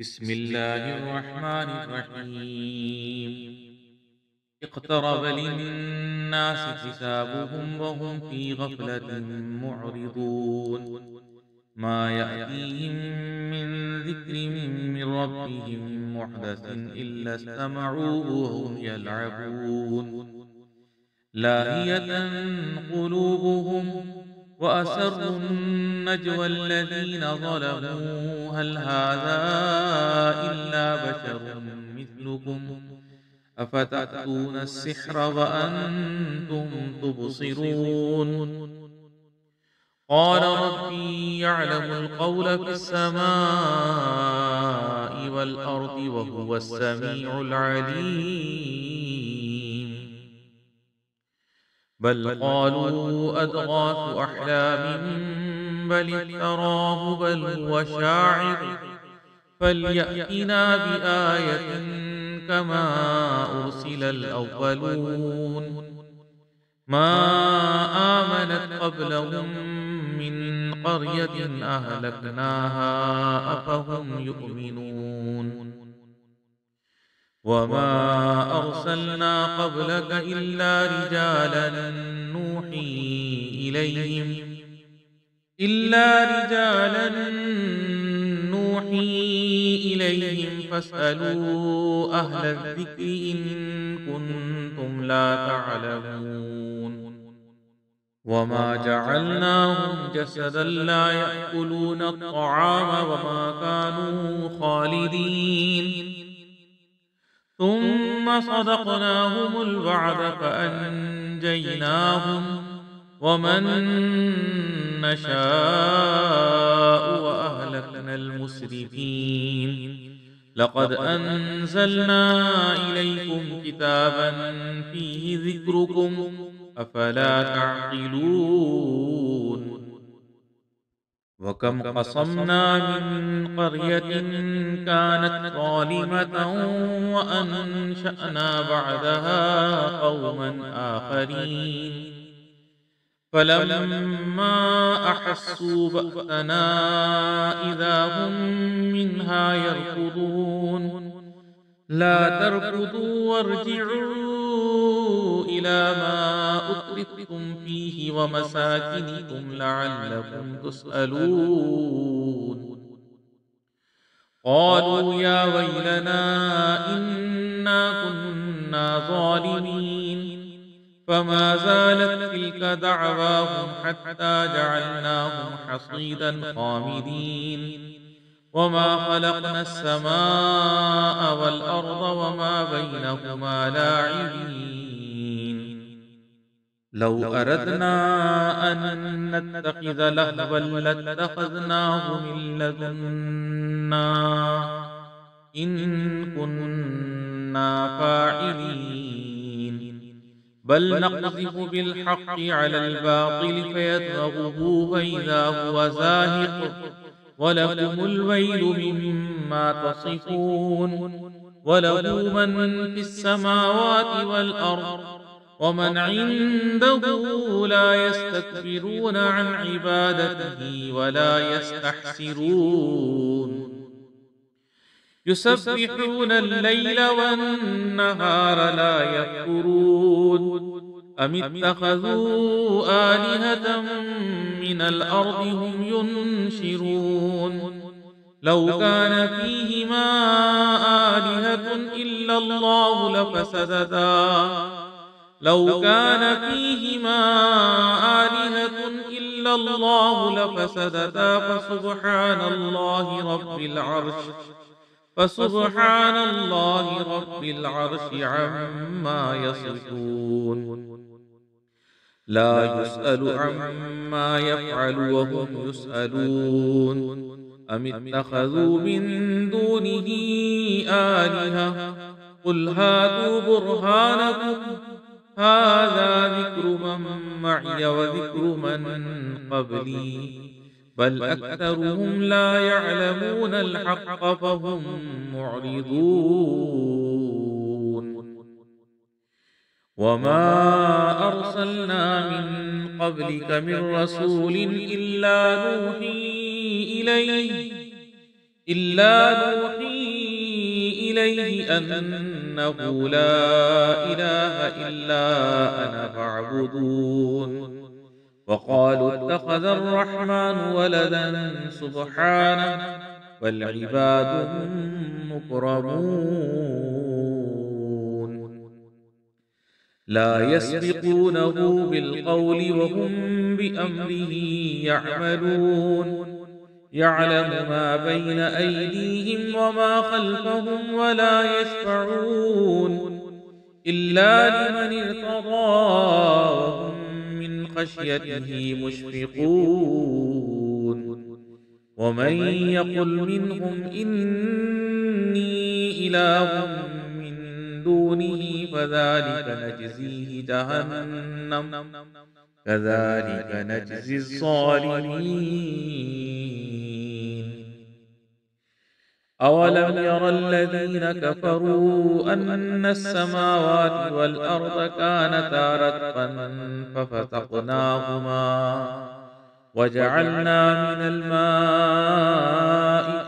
بسم الله الرحمن الرحيم. اقترب للناس حسابهم وهم في غفلة معرضون. ما يأتيهم من ذكر من ربهم محدث إلا استمعوه وهم يلعبون. لاهية قلوبهم وأسروا النجوى الذين ظلموا هل هذا إلا بشر مثلكم أفتأتون السحر وأنتم تبصرون. قال ربي يعلم القول في السماء والأرض وهو السميع العليم. بل قالوا أضغاث أحلام بل افتراه بل هو شاعر فليأتنا بآية كما أرسل الأولون. ما آمنت قبلهم من قرية أهلكناها أفهم يؤمنون. وما أرسلنا قبلك إلا رجالا نوحي إليهم فاسألوا أهل الذكر إن كنتم لا تعلمون. وما جعلناهم جسدا لا يأكلون الطعام وما كانوا خالدين. ثم صدقناهم الوعد فأنجيناهم ومن نشاء وأهلكنا المسرفين. لقد أنزلنا إليكم كتابا فيه ذكركم أفلا تعقلون. وكم قصمنا من قرية كانت ظالمة وأنشأنا بعدها قوما آخرين فلما أحسوا بأسنا إذا هم منها يركضون. لا تركضوا وارجعوا إلى ما أترفتم فيه ومساكنكم لعلكم تسألون. قالوا يا ويلنا إنا كنا ظالمين. فما زالت تلك دعواهم حتى جعلناهم حصيدا خامدين. وما خلقنا السماء والأرض وما بينهما لاعبين. لو أردنا أن نتخذ لهوا لاتخذناه من لدنا إن كنا فاعلين. بل نقذف بالحق على الباطل فيدمغه فإذا هو زاهق ولكم الويل مما تصفون. وله من في السماوات والأرض ومن عنده لا يستكبرون عن عبادته ولا يستحسرون. يسبحون الليل والنهار لا يفترون. أم اتخذوا آلهة من الأرض هم ينشرون. لو كان فيهما آلهة إلا الله لفسدتا. لو كان فيهما آلهة إلا الله لفسدتا فسبحان الله رب العرش عما يصفون. لا يسأل عما يفعل وهم يسألون. أم اتخذوا من دونه آلهة قل هاتوا برهانكم هذا ذكر من معي وذكر من قبلي بل أكثرهم لا يعلمون الحق فهم معرضون. وما أرسلنا من قبلك من رسول إلا نوحي إليه إلا نوحي إليه أنه لا إله إلا أنا فاعبدون. وقالوا اتخذ الرحمن ولدا سبحانه بل عباد مكرمون لا يسبقونه بالقول وهم بأمره يعملون يعلم ما بين أيديهم وما خلفهم ولا يشفعون إلا لمن ارتضى وهم من خشيته مشفقون ومن يقل منهم إني إله من دونه فذلك نجزيه جهنم كذلك نجزي الظالمين. أولم ير الذين كفروا أن السماوات والأرض كانتا رتقا ففتقناهما وجعلنا من الماء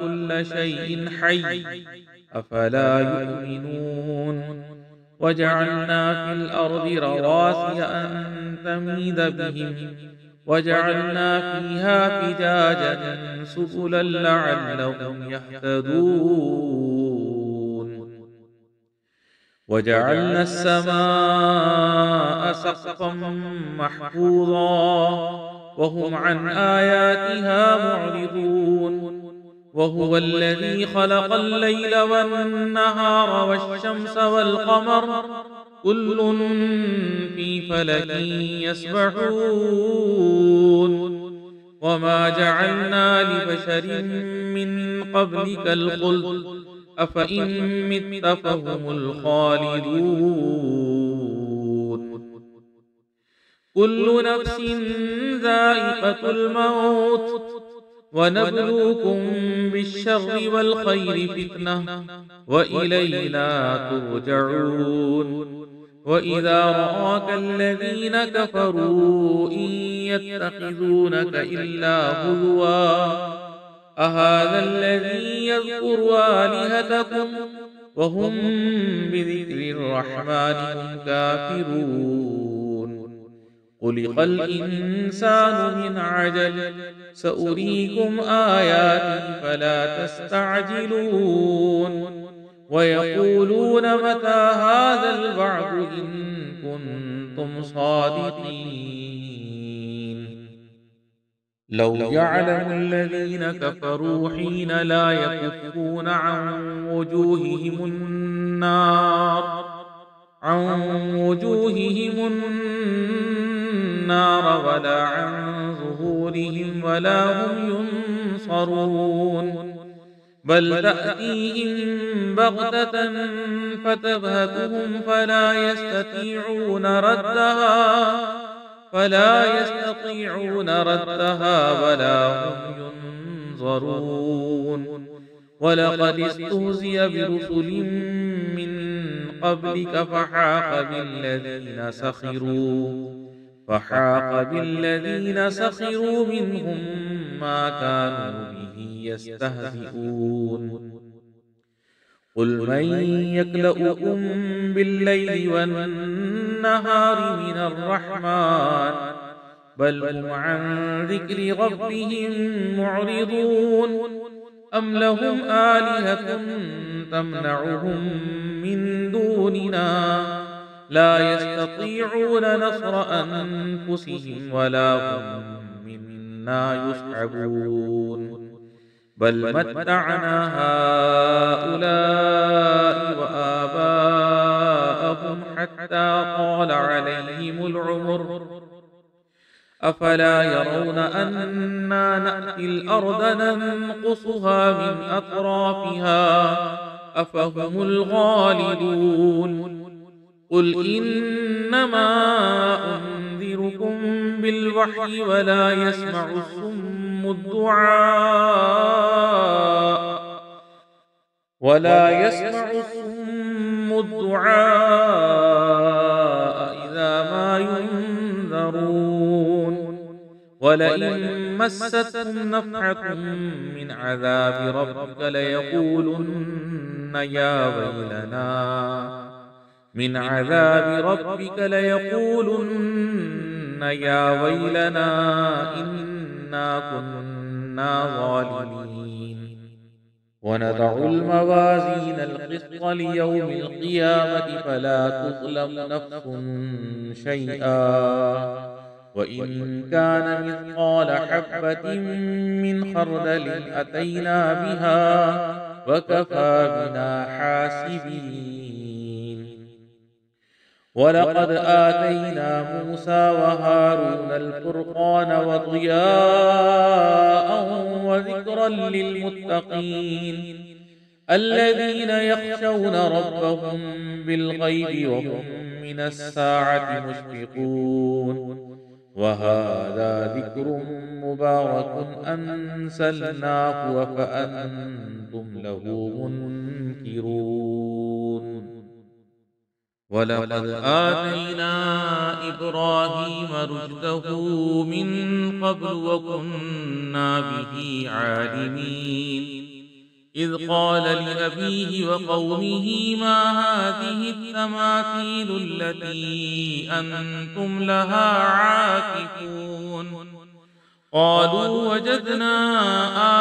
كل شيء حي أفلا يؤمنون وجعلنا في الأرض رواسي أن تميد بهم وجعلنا فيها فجاجا سبلا لعلهم يهتدون وجعلنا السماء سقفا محفوظا وهم عن آياتها معرضون وهو الذي خلق الليل والنهار والشمس والقمر كل في فلك يسبحون وما جعلنا لبشر من قبلك الخلد أفإن مت فهم الخالدون كل نفس ذائقة الموت ونبلوكم بالشر والخير فتنة وإلينا ترجعون وإذا رآك الذين كفروا إن يتخذونك إلا هزوا أهذا الذي يذكر آلهتكم وهم بذكر الرحمن هم كافرون خلق الإنسان من عجل سأريكم آياتي فلا تستعجلون ويقولون متى هذا الوعد إن كنتم صادقين لو يعلم الذين كفروا حين لا يكفون عن وجوههم النار ولا عن ظهورهم ولا هم ينصرون بل تأتيهم بغتة فتبهتهم فلا يستطيعون ردها ولا هم ينظرون ولقد استهزئ برسل من قبلك فحاق بالذين سخروا منهم ما كانوا به يستهزئون قل من يكلؤكم بالليل والنهار من الرحمن بل هم عن ذكر ربهم معرضون أم لهم آلهة تمنعهم من دوننا لا يستطيعون نصر أنفسهم ولا هم منا يصحبون بل متعنا هؤلاء وآباءهم حتى طال عليهم العمر أفلا يرون أنا نأتي الأرض ننقصها من أطرافها أفهم الغالبون قل إنما أنذركم بالوحي ولا يسمع الصم الدعاء إذا ما ينذرون ولئن مستهم نفحة من عذاب ربك ليقولن يا ويلنا إنا كنا ظالمين ونضع الموازين القسط ليوم القيامة فلا تظلم نفس شيئا وإن كان مثقال حبة من خردل أتينا بها وكفى بنا حاسبين ولقد آتينا موسى وهارون الفرقان وضياء وذكرا للمتقين الذين يخشون ربهم بالغيب وهم من الساعة مشفقون وهذا ذكر مبارك أنزلناه أفأنتم له منكرون ولقد آتينا إبراهيم رشده من قبل وكنا به عالمين إذ قال لأبيه وقومه ما هذه التماثيل التي أنتم لها عاكفون قالوا وجدنا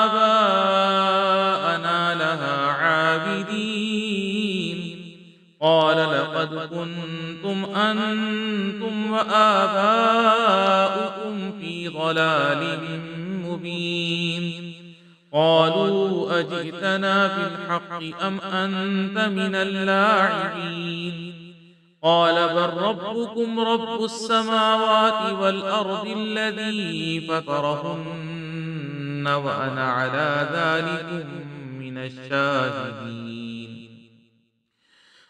آباءنا لها عابدين قال لقد كنتم أنتم وآباؤكم في ضلال مبين قالوا أجئتنا بالحق أم أنت من اللاعبين قال بل ربكم رب السماوات والأرض الذي فطرهن وأنا على ذلك من الشاهدين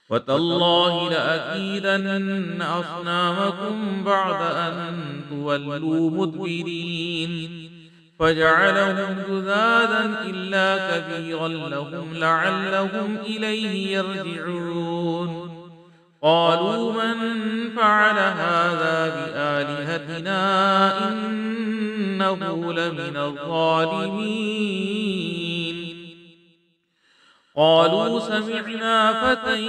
وتالله لأكيدن أصنامكم بعد أن تولوا مدبرين فجعلهم جذاذا إلا كبيرا لهم لعلهم إليه يرجعون قالوا من فعل هذا بآلهتنا إنه لمن الظالمين قالوا سمعنا فتى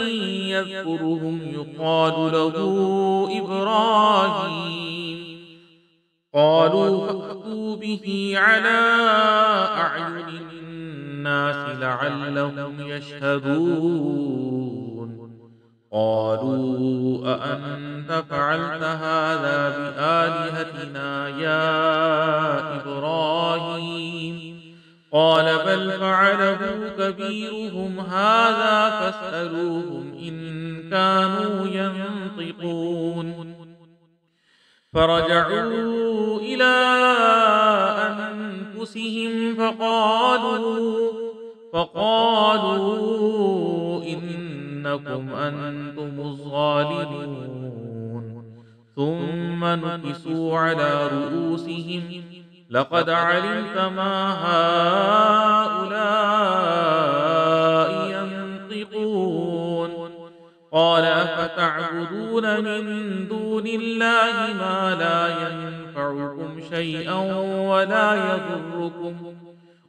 يذكرهم يقال له إبراهيم قالوا فأتوا به على أعين الناس لعلهم يشهدون قالوا أأنت فعلت هذا بآلهتنا يا إبراهيم قال بل فعله كبيرهم هذا فاسألوهم إن كانوا ينطقون فرجعوا إلى أنفسهم فقالوا إنكم أنتم الظالمون ثم نكسوا على رؤوسهم لقد علمت ما هؤلاء ينطقون قال أفتعبدون من دون الله ما لا ينفعكم شيئا ولا يضركم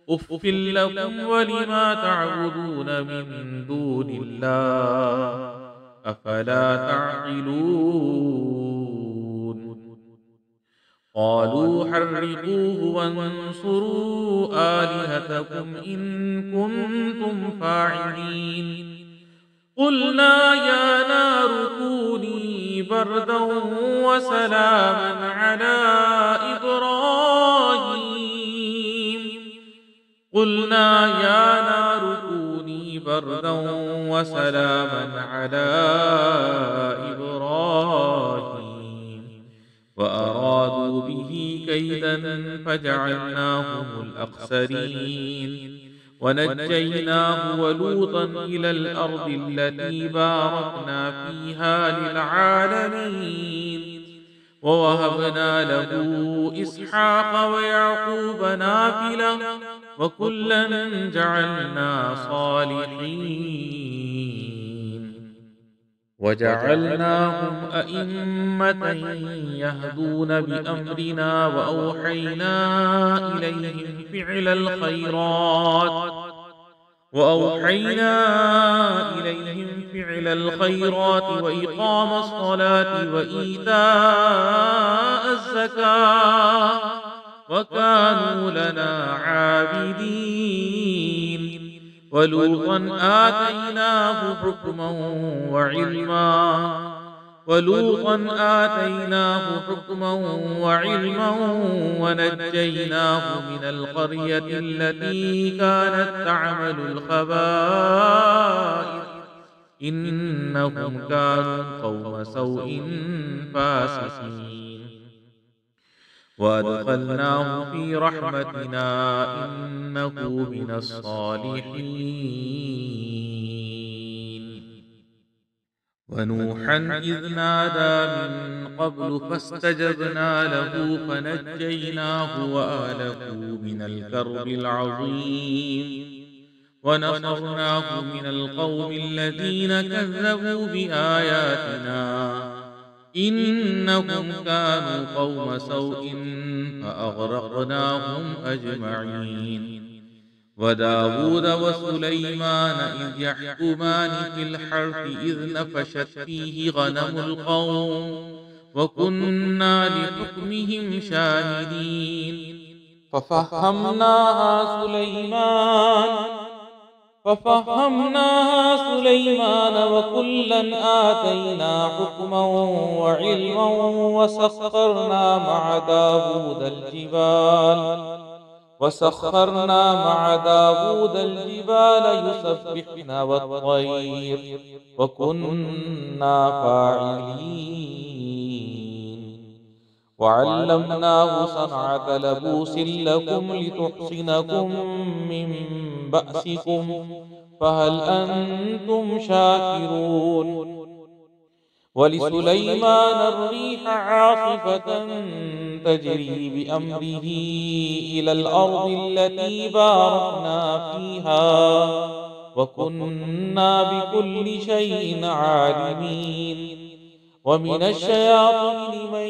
أف لكم ولما تعبدون من دون الله أفلا تعقلون قالوا حرقوه وانصروا آلهتكم إن كنتم فاعلين قلنا يا نار كوني بردا وسلاما على إبراهيم وأرادوا به كيدا فجعلناهم الأخسرين ونجيناه ولوطا إلى الأرض التي باركنا فيها للعالمين ووهبنا له إسحاق ويعقوب نافلة وكلا جعلنا صالحين وجعلناهم أئمة يهدون بأمرنا وأوحينا إليهم فعل الخيرات وإقام الصلاة وإيتاء الزكاة وكانوا لنا عابدين. ولوطا آتيناه حكما وعلما ونجيناه من القرية التي كانت تعمل الخبائث إنهم كانوا قوم سوء فاسقين. وأدخلناه في رحمتنا إنه من الصالحين. ونوحا إذ نادى من قبل فاستجبنا له فنجيناه وأهله من الكرب العظيم ونصرناه من القوم الذين كذبوا بآياتنا إنهم كانوا قوم سوء فأغرقناهم أجمعين. وداود وسليمان إذ يحكمان في الحرث إذ نفشت فيه غنم القوم وكنا لحكمهم شاهدين. ففهمناها سليمان وكلا آتينا حكما وعلما وسخرنا مع داود الجبال يسبحن والطير وكنا فاعلين. وعلمناه صنعة لبوس لكم لتحصنكم من بأسكم فهل أنتم شاكرون. ولسليمان الريح عاصفة تجري بأمره إلى الأرض التي باركنا فيها وكنا بكل شيء عالمين. ومن الشياطين من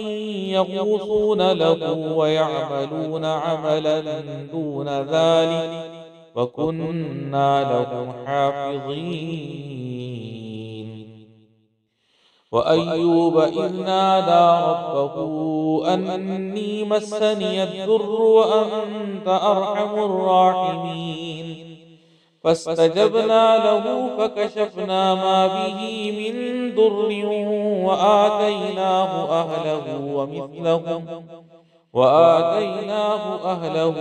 يغوصون له ويعملون عملا دون ذلك وكنا له حافظين. وأيوب إذ نادى ربه أني مسني الضر وأنت أرحم الراحمين فاستجبنا له فكشفنا ما به من ضر وآتيناه أهله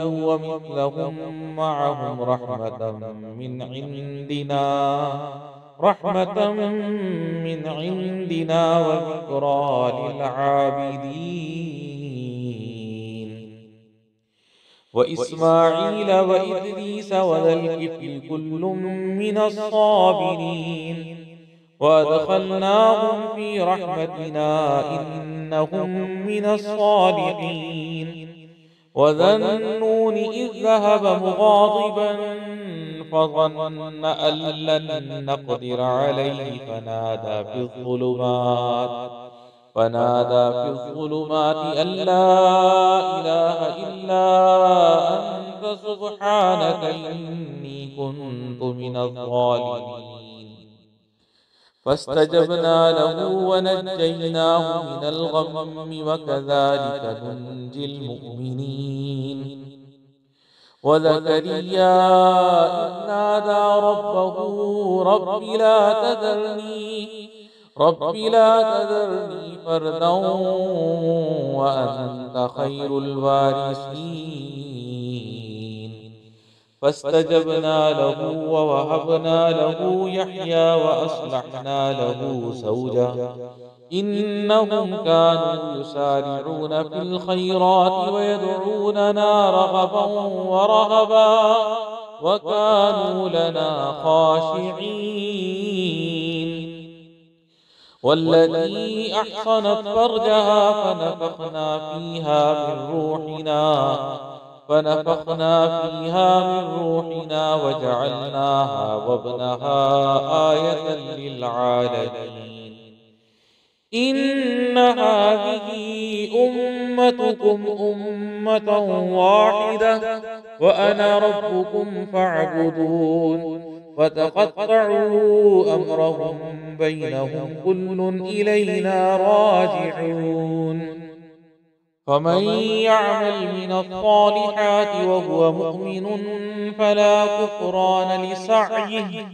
ومثلهم معهم رحمة من عندنا وذكرى للعابدين. وإسماعيل وإدريس وذا الكفل كل من الصابرين وأدخلناهم في رحمتنا إنهم من الصالحين. وذا النون إذ ذهب مغاضبا فظن أن لن نقدر عليه فنادى في الظلمات أن لا إله إلا أنت سبحانك إني كنت من الظالمين. فاستجبنا له ونجيناه من الغم وكذلك ننجي المؤمنين. وزكريا إذ نادى ربه رب لا تذرني فردا وأنت خير الوارثين. فاستجبنا له ووهبنا له يحيى وأصلحنا له زوجه إنهم كانوا يسارعون في الخيرات ويدعوننا رغبا ورهبا وكانوا لنا خاشعين. والتي أحصنت فرجها فنفخنا فيها من روحنا وجعلناها وابنها آية للعالمين. إن هذه أمتكم أمة واحدة وأنا ربكم فاعبدون فتقطعوا أمرهم بينهم كل إلينا راجعون فمن يعمل من الصالحات وهو مؤمن فلا كفران لسعيه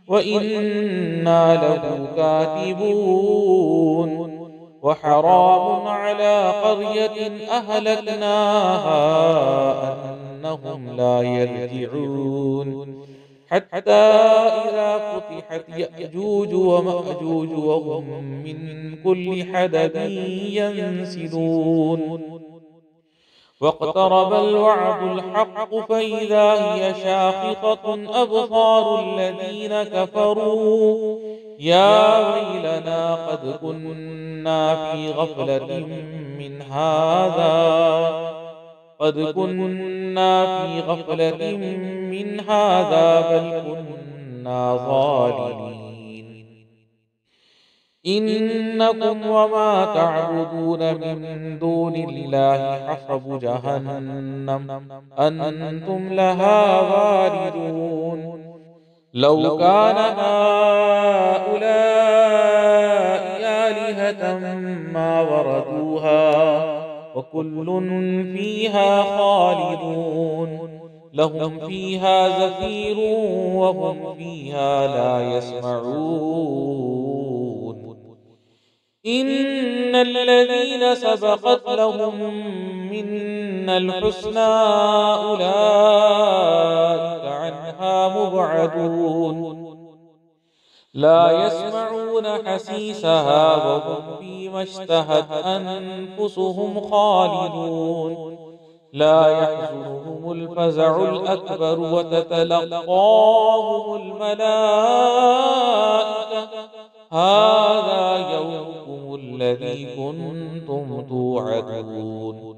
وإنا له كاتبون وحرام على قرية أهلكناها أنهم لا يرجعون حتى إذا فتحت يأجوج ومأجوج وهم من كل حدب ينسلون واقترب الوعد الحق فإذا هي شاخصة أبصار الذين كفروا يا ويلنا قد كنا في غفلة من هذا بل كنا ظالمين إنكم وما تعبدون من دون الله حصب جهنم أنتم لها واردون لو كان هؤلاء آلهة ما وردوها وكل فيها خالدون لهم فيها زفير وهم فيها لا يسمعون إن الذين سبقت لهم منا الحسنى أولئك عنها مبعدون لا يسمعون حسيسها وهم فيما اشتهت أنفسهم خالدون لا يحزنهم الفزع الأكبر وتتلقاهم الملائكة هذا يومكم الذي كنتم توعدون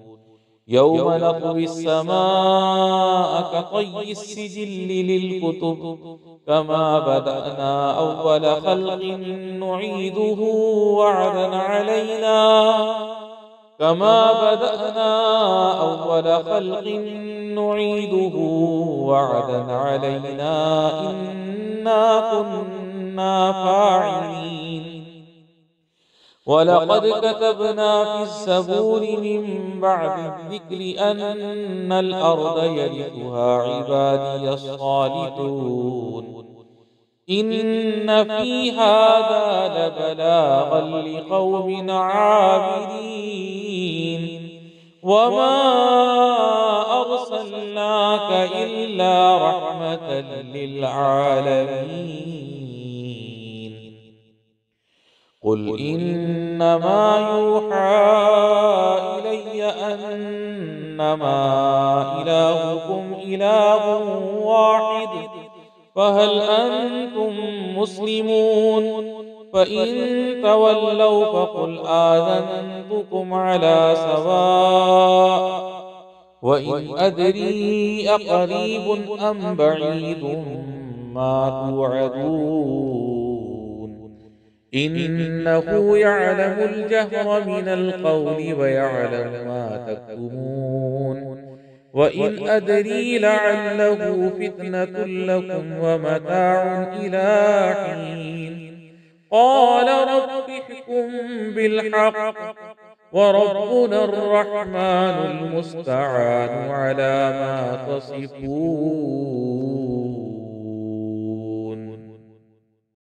يوم نطوي السماء كطي السجل للكتب كما بدأنا أول خلق نعيده وعدا علينا إنا كنا فاعلين ولقد كتبنا في الزبور من بعد الذكر أن الأرض يرثها عبادي الصالحون إن في هذا لبلاغا لقوم عابدين وما أرسلناك إلا رحمة للعالمين قل إنما يوحى إلي أنما إلهكم إله واحد فهل أنتم مسلمون فإن تولوا فقل آذنتكم على سواء وإن أدري أقريب أم بعيد ما توعدون إنه يعلم الجهر من القول ويعلم ما تكتمون وإن أدري لعله فتنة لكم ومتاع إلى حين قال رب احكم بالحق وربنا الرحمن المستعان على ما تصفون